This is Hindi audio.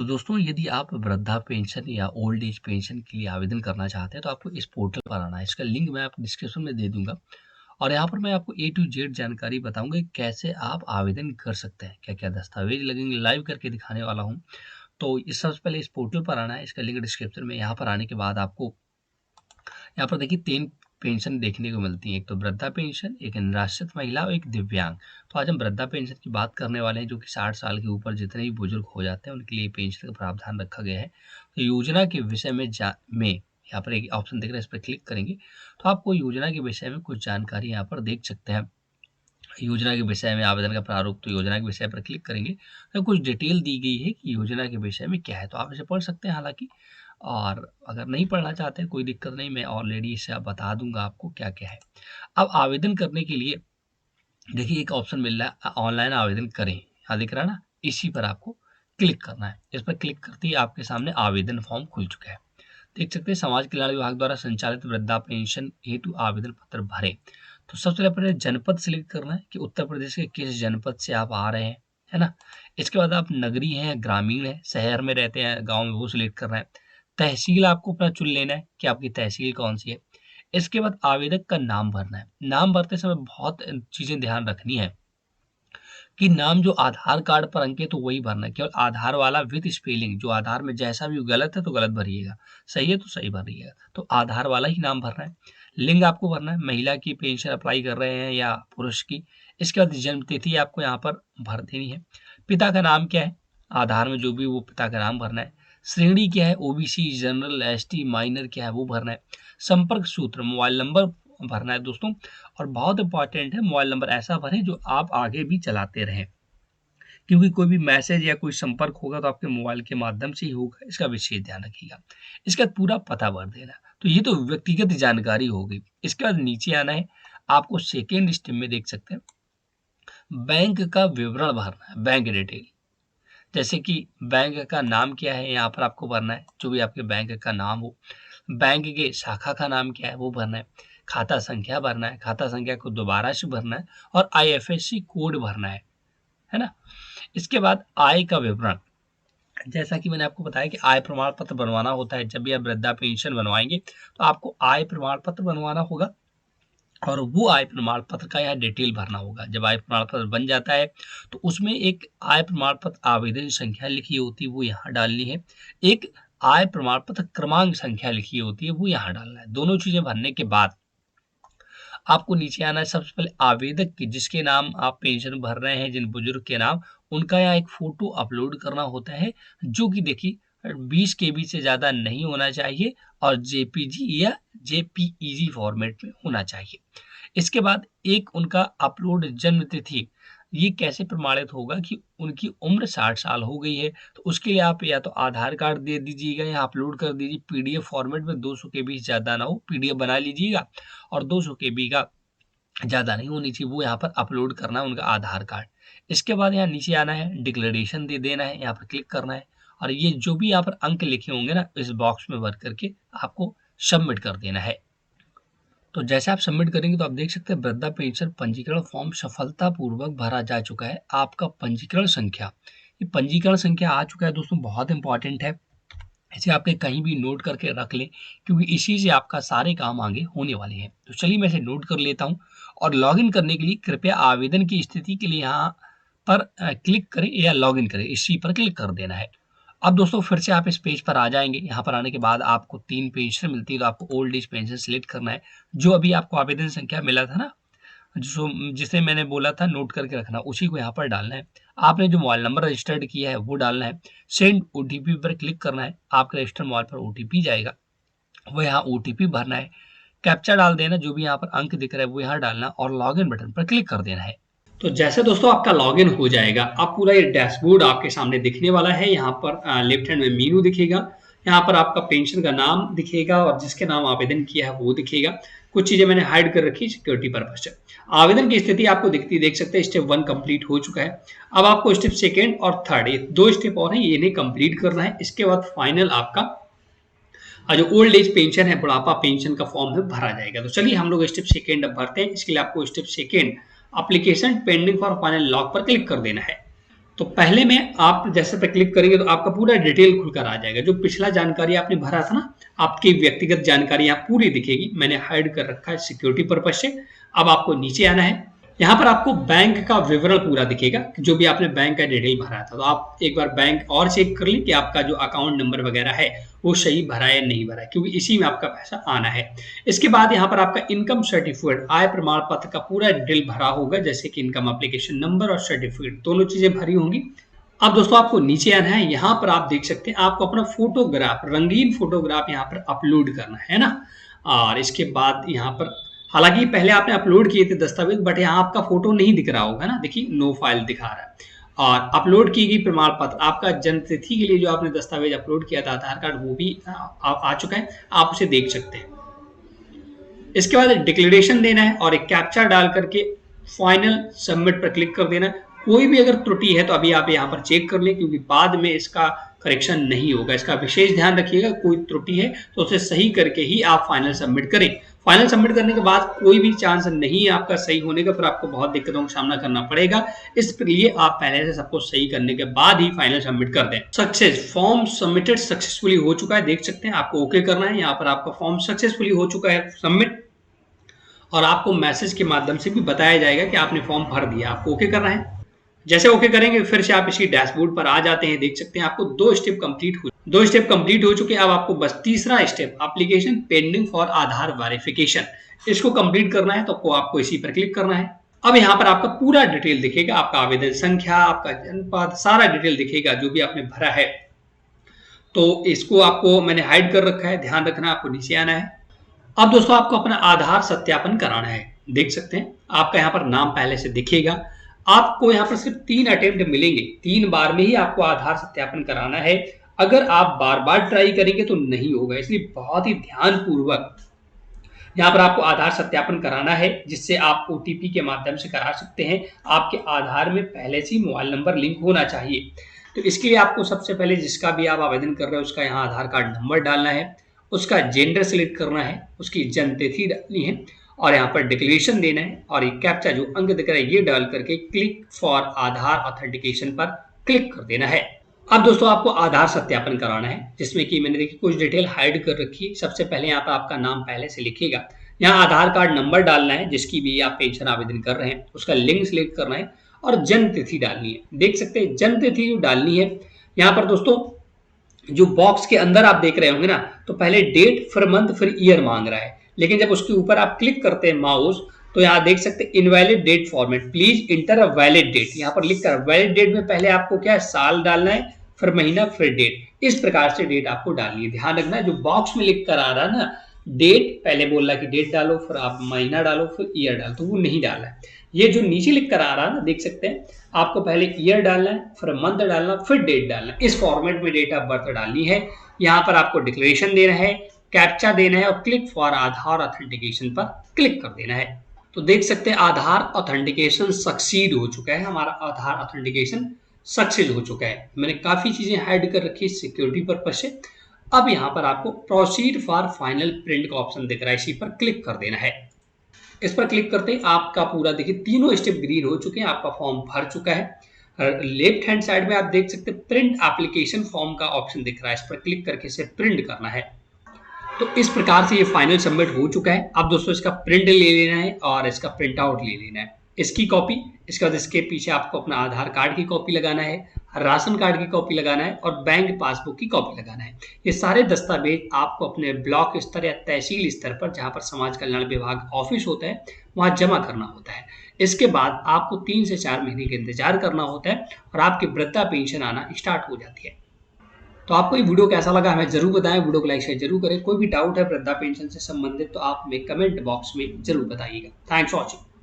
तो दोस्तों यदि आप वृद्धा पेंशन या ओल्ड एज पेंशन के लिए आवेदन करना चाहते हैं तो आपको इस पोर्टल पर आना है। इसका लिंक मैं आपको डिस्क्रिप्शन में दे दूंगा और यहाँ पर मैं आपको ए टू जेड जानकारी बताऊंगा कि कैसे आप आवेदन कर सकते हैं, क्या क्या दस्तावेज लगेंगे, लाइव करके दिखाने वाला हूँ। तो इस सबसे पहले इस पोर्टल पर आना है। इसका लिंक डिस्क्रिप्शन में। यहाँ पर आने के बाद आपको यहाँ पर देखिए 3 पेंशन देखने को मिलती है। एक तो वृद्धा पेंशन, एक निराश्रित महिला और एक दिव्यांग। तो आज हम वृद्धा पेंशन की बात करने वाले हैं, जो कि 60 साल के ऊपर जितने भी बुजुर्ग हो जाते हैं उनके लिए पेंशन का प्रावधान रखा गया है। तो योजना के विषय में यहाँ पर एक ऑप्शन दिख रहा है, इस पर क्लिक करेंगे तो आपको योजना के विषय में कुछ जानकारी यहाँ पर देख सकते हैं। योजना के विषय में आवेदन का प्रारूप, तो योजना के विषय पर क्लिक करेंगे तो कुछ डिटेल दी गई है कि योजना के विषय में क्या है। तो आप इसे पढ़ सकते हैं हालांकि, और अगर नहीं पढ़ना चाहते हैं कोई दिक्कत नहीं, मैं ऑलरेडी इसे बता दूंगा आपको क्या क्या है। अब आवेदन करने के लिए देखिए एक ऑप्शन मिल रहा है, ऑनलाइन आवेदन करें, यहाँ दिख रहा है ना, इसी पर आपको क्लिक करना है। इस पर क्लिक करते ही आपके सामने आवेदन फॉर्म खुल चुका है। देख सकते हैं समाज कल्याण विभाग द्वारा संचालित वृद्धा पेंशन हेतु आवेदन पत्र भरें। तो सबसे पहले जनपद सिलेक्ट करना है कि उत्तर प्रदेश के किस जनपद से आप आ रहे हैं, है ना। इसके बाद आप नगरीय हैं, ग्रामीण है, शहर में रहते हैं, गांव में, वो सिलेक्ट करना है। तहसील आपको अपना चुन लेना है कि आपकी तहसील कौन सी है। इसके बाद आवेदक का नाम भरना है। नाम भरते समय बहुत चीजें ध्यान रखनी है कि नाम जो आधार कार्ड पर अंकित तो वही भरना है, केवल आधार वाला विद स्पेलिंग। जो आधार में जैसा भी गलत है तो गलत भरिएगा, सही है तो सही भरिएगा। तो आधार वाला ही नाम भरना है। लिंग आपको भरना है, महिला की पेंशन अप्लाई कर रहे हैं या पुरुष की। इसके बाद जन्म तिथि आपको यहाँ पर भर देनी है। पिता का नाम क्या है, आधार में जो भी वो पिता का नाम भरना है। श्रेणी क्या है, ओबीसी, जनरल, एसटी, माइनर क्या है वो भरना है। संपर्क सूत्र, मोबाइल नंबर भरना है दोस्तों। और बहुत इंपॉर्टेंट है, मोबाइल नंबर ऐसा भरें जो आप आगे भी चलाते रहें, क्योंकि कोई भी मैसेज या कोई संपर्क होगा तो आपके मोबाइल के माध्यम से ही होगा, इसका विशेष ध्यान रखिएगा। इसका पूरा पता भर देना। तो ये तो व्यक्तिगत जानकारी हो गई। इसके बाद नीचे आना है, आपको सेकेंड स्टेप में देख सकते हैं बैंक का विवरण भरना है, बैंक डिटेल। जैसे कि बैंक का नाम क्या है यहाँ पर आपको भरना है, जो भी आपके बैंक का नाम हो। बैंक के शाखा का नाम क्या है वो भरना है। खाता संख्या भरना है, खाता संख्या को दोबारा से भरना है। और आईएफएससी कोड भरना है ना। इसके बाद आय का विवरण, जैसा कि मैंने आपको बताया कि आय प्रमाण पत्र बनवाना होता है। जब भी आप वृद्धा पेंशन बनवाएंगे तो आपको आय प्रमाण पत्र बनवाना होगा और वो आय प्रमाण पत्र का यहाँ डिटेल भरना होगा। जब आय प्रमाण पत्र बन जाता है तो उसमें एक आय प्रमाण पत्र आवेदन संख्या लिखी होती है, वो यहाँ डालनी है। एक आय प्रमाण पत्र क्रमांक संख्या लिखी होती है, वो यहाँ डालना है। दोनों चीजें भरने के बाद आपको नीचे आना है। सबसे पहले आवेदक की, जिसके नाम आप पेंशन भर रहे हैं, जिन बुजुर्ग के नाम, उनका यहाँ एक फोटो अपलोड करना होता है, जो कि देखिए 20 केबी से ज्यादा नहीं होना चाहिए और जेपीजी या जेपीईजी फॉर्मेट में होना चाहिए। इसके बाद एक उनका अपलोड जन्म तिथि। ये कैसे प्रमाणित होगा कि उनकी उम्र 60 साल हो गई है, तो उसके लिए आप या तो आधार कार्ड दे दीजिएगा या अपलोड कर दीजिए पीडीएफ फॉर्मेट में। 200 केबी से ज्यादा ना हो, पीडीएफ बना लीजिएगा और 200 केबी का ज़्यादा नहीं होनी चाहिए, वो यहाँ पर अपलोड करना है उनका आधार कार्ड। इसके बाद यहाँ नीचे आना है, डिक्लेरेशन दे देना है, यहाँ पर क्लिक करना है और ये जो भी यहाँ पर अंक लिखे होंगे ना, इस बॉक्स में भर करके आपको सबमिट कर देना है। तो जैसे आप सबमिट करेंगे तो आप देख सकते हैं वृद्धा पेंशन पंजीकरण फॉर्म सफलतापूर्वक भरा जा चुका है। आपका पंजीकरण संख्या, ये पंजीकरण संख्या आ चुका है दोस्तों, बहुत इंपॉर्टेंट है। इसे आपके कहीं भी नोट करके रख लें, क्योंकि इसी से आपका सारे काम आगे होने वाले हैं। तो चलिए मैं इसे नोट कर लेता हूं। और लॉगिन करने के लिए कृपया आवेदन की स्थिति के लिए यहाँ पर क्लिक करें या लॉगिन करें, इसी पर क्लिक कर देना है। अब दोस्तों फिर से आप इस पेज पर आ जाएंगे। यहाँ पर आने के बाद आपको 3 पेंशन मिलती है, तो आपको ओल्ड एज पेंशन सिलेक्ट करना है। जो अभी आपको आवेदन संख्या मिला था ना, जो जिसे मैंने बोला था नोट करके रखना, उसी को यहाँ पर डालना है। आपने जो मोबाइल नंबर रजिस्टर्ड किया है वो डालना है। सेंड ओटीपी पर क्लिक करना है, आपके रजिस्टर्ड मोबाइल पर ओटीपी जाएगा, वो यहाँ ओटीपी भरना है। कैप्चा डाल देना, जो भी यहाँ पर अंक दिख रहा है वो यहाँ डालना और लॉगिन बटन पर क्लिक कर देना है। तो जैसे दोस्तों आपका लॉगिन हो जाएगा, अब पूरा ये डैशबोर्ड आपके सामने दिखने वाला है। यहाँ पर लेफ्ट हैंड में मेनू दिखेगा, यहाँ पर आपका पेंशन का नाम दिखेगा और जिसके नाम आवेदन किया है वो दिखेगा। कुछ चीजें मैंने हाइड कर रखी सिक्योरिटी पर्पज से। आवेदन की स्थिति आपको दिखती देख सकते हैं, स्टेप 1 कंप्लीट हो चुका है। अब आपको स्टेप 2 और 3, ये 2 स्टेप और हैं, ये इन्हें कंप्लीट करना है। इसके बाद फाइनल आपका जो ओल्ड एज पेंशन है, बुढ़ापा पेंशन का फॉर्म है, भरा जाएगा। तो चलिए हम लोग स्टेप 2 अब भरते हैं। इसके लिए आपको step 2 application pending for final lock पर क्लिक कर देना है। तो पहले में आप जैसे पे क्लिक करेंगे तो आपका पूरा डिटेल खुलकर आ जाएगा। जो पिछला जानकारी आपने भरा था ना, आपकी व्यक्तिगत जानकारी यहाँ पूरी दिखेगी। मैंने हाइड कर रखा है सिक्योरिटी पर्पज से। अब आपको नीचे आना है, यहाँ पर आपको बैंक का विवरण पूरा दिखेगा, जो भी आपने बैंक का डिटेल भरा था। तो आप एक बार बैंक और चेक कर लें कि आपका जो अकाउंट नंबर वगैरह है वो सही भरा है या नहीं भरा है, क्योंकि इसी में आपका पैसा आना है। इसके बाद यहाँ पर आपका इनकम सर्टिफिकेट, आय प्रमाण पत्र का पूरा डिटेल भरा होगा, जैसे कि इनकम एप्लीकेशन नंबर और सर्टिफिकेट दोनों चीजें भरी होंगी। अब दोस्तों आपको नीचे आना है, यहाँ पर आप देख सकते हैं आपको अपना फोटोग्राफ, रंगीन फोटोग्राफ यहाँ पर अपलोड करना है ना। और इसके बाद यहाँ पर, हालांकि पहले आपने अपलोड किए थे दस्तावेज, बट यहाँ आपका फोटो नहीं दिख रहा होगा ना, देखिए नो फाइल दिखा रहा है। और अपलोड की गई प्रमाण पत्र, आपका जन्म तिथि के लिए जो आपने दस्तावेज अपलोड किया था आधार कार्ड, वो भी आ चुका है, आप उसे देख सकते हैं। इसके बाद डिक्लेरेशन देना है और एक कैप्चा डाल करके फाइनल सबमिट पर क्लिक कर देना है। कोई भी अगर त्रुटि है तो अभी आप यहाँ पर चेक कर लें, क्योंकि बाद में इसका करेक्शन नहीं होगा। इसका विशेष ध्यान रखिएगा, कोई त्रुटि है तो उसे सही करके ही आप फाइनल सबमिट करें। फाइनल सबमिट करने के बाद कोई भी चांस नहीं है आपका सही होने का, फिर आपको बहुत दिक्कतों का सामना करना पड़ेगा। इसलिए आप पहले से सबको सही करने के बाद ही फाइनल सबमिट कर दें। सक्सेस, फॉर्म सबमिटेड सक्सेसफुली हो चुका है, देख सकते हैं। आपको ओके करना है, यहाँ पर आपका फॉर्म सक्सेसफुली हो चुका है सबमिट, और आपको मैसेज के माध्यम से भी बताया जाएगा कि आपने फॉर्म भर दिया। आपको ओके करना है। जैसे ओके करेंगे फिर से आप इसी डैशबोर्ड पर आ जाते हैं, देख सकते हैं आपको दो स्टेप कंप्लीट हो चुके हैं। अब आपको बस तीसरा step, application pending for Aadhaar verification, इसको कंप्लीट करना है। तो आपको इसी पर क्लिक करना है। अब यहाँ पर आपका पूरा डिटेल दिखेगा, आपका आवेदन संख्या, आपका जनपद, सारा डिटेल दिखेगा जो भी आपने भरा है। तो इसको आपको मैंने हाइड कर रखा है, ध्यान रखना, आपको नीचे आना है। अब दोस्तों आपको अपना आधार सत्यापन कराना है, देख सकते हैं आपका यहाँ पर नाम पहले से दिखेगा। आपको यहाँ पर सिर्फ 3 अटेम्प्ट मिलेंगे, 3 बार में ही आपको आधार सत्यापन कराना है। अगर आप बार बार ट्राई करेंगे तो नहीं होगा, इसलिए बहुत ही ध्यान पूर्वक यहाँ पर आपको आधार सत्यापन कराना है, जिससे आप OTP के माध्यम से करा सकते हैं। आपके आधार में पहले से ही मोबाइल नंबर लिंक होना चाहिए। तो इसके लिए आपको सबसे पहले जिसका भी आप आवेदन कर रहे हो उसका यहाँ आधार कार्ड नंबर डालना है, उसका जेंडर सिलेक्ट करना है, उसकी जन्म तिथि डालनी है, और यहाँ पर डिक्लेरेशन देना है, और एक कैप्चा जो अंक दिख रहा है ये डाल करके क्लिक फॉर आधार ऑथेंटिकेशन पर क्लिक कर देना है। अब दोस्तों आपको आधार सत्यापन कराना है, जिसमें कि मैंने देखिए कुछ डिटेल हाइड कर रखी है। सबसे पहले यहाँ पर आपका नाम पहले से लिखिएगा, यहाँ आधार कार्ड नंबर डालना है, जिसकी भी आप पेंशन आवेदन कर रहे हैं, उसका लिंक सिलेक्ट करना है, और जन्म तिथि डालनी है। देख सकते हैं जन्म तिथि जो डालनी है, यहाँ पर दोस्तों जो बॉक्स के अंदर आप देख रहे होंगे ना, तो पहले डेट, फिर मंथ, फिर ईयर मांग रहा है, लेकिन जब उसके ऊपर आप क्लिक करते हैं माउस, तो यहाँ देख सकते हैं invalid date format, please enter a valid date, यहाँ पर लिख कर वैलिड डेट में पहले आपको क्या है, साल डालना है, फिर महीना, फिर डेट। इस प्रकार से डेट आपको डालनी है। ध्यान रखना है जो बॉक्स में लिख कर आ रहा है ना, डेट पहले बोल रहा है कि डेट डालो, फिर आप महीना डालो, फिर ईयर डालो, तो वो नहीं डालना है। ये जो नीचे लिख कर आ रहा है ना, देख सकते हैं आपको पहले ईयर डालना है, फिर मंथ डालना, फिर डेट डालना है। इस फॉर्मेट में डेट ऑफ बर्थ डालनी है। यहाँ पर आपको डिक्लेरेशन देना है, कैप्चा देना है, और क्लिक फॉर आधार ऑथेंटिकेशन पर क्लिक कर देना है। तो देख सकते हैं आधार ऑथेंटिकेशन सक्सीड हो चुका है, हमारा आधार ऑथेंटिकेशन सक्सेस हो चुका है। मैंने काफी चीजें हाइड कर रखी है सिक्योरिटी पर्पज से। अब यहाँ पर आपको प्रोसीड फॉर फाइनल प्रिंट का ऑप्शन दिख रहा है, इसी पर क्लिक कर देना है। इस पर क्लिक करते ही आपका पूरा देखिए तीनों स्टेप ग्रीन हो चुके हैं, आपका फॉर्म भर चुका है। लेफ्ट हैंड साइड में आप देख सकते हैं प्रिंट एप्लीकेशन फॉर्म का ऑप्शन दिख रहा है, इस पर क्लिक करके इसे प्रिंट करना है। तो इस प्रकार से ये फाइनल सबमिट हो चुका है। अब दोस्तों इसका प्रिंट ले लेना है और इसका प्रिंट आउट ले लेना है, इसकी कॉपी। इसके बाद इसके पीछे आपको अपना आधार कार्ड की कॉपी लगाना है, राशन कार्ड की कॉपी लगाना है, और बैंक पासबुक की कॉपी लगाना है। ये सारे दस्तावेज आपको अपने ब्लॉक स्तर या तहसील स्तर पर, जहाँ पर समाज कल्याण विभाग ऑफिस होता है, वहाँ जमा करना होता है। इसके बाद आपको 3 से 4 महीने का इंतजार करना होता है, और आपकी वृद्धा पेंशन आना स्टार्ट हो जाती है। तो आपको ये वीडियो कैसा लगा हमें जरूर बताएं, वीडियो को लाइक शेयर जरूर करें। कोई भी डाउट है वृद्धा पेंशन से संबंधित तो आप हमें कमेंट बॉक्स में जरूर बताइएगा। Thanks for watching.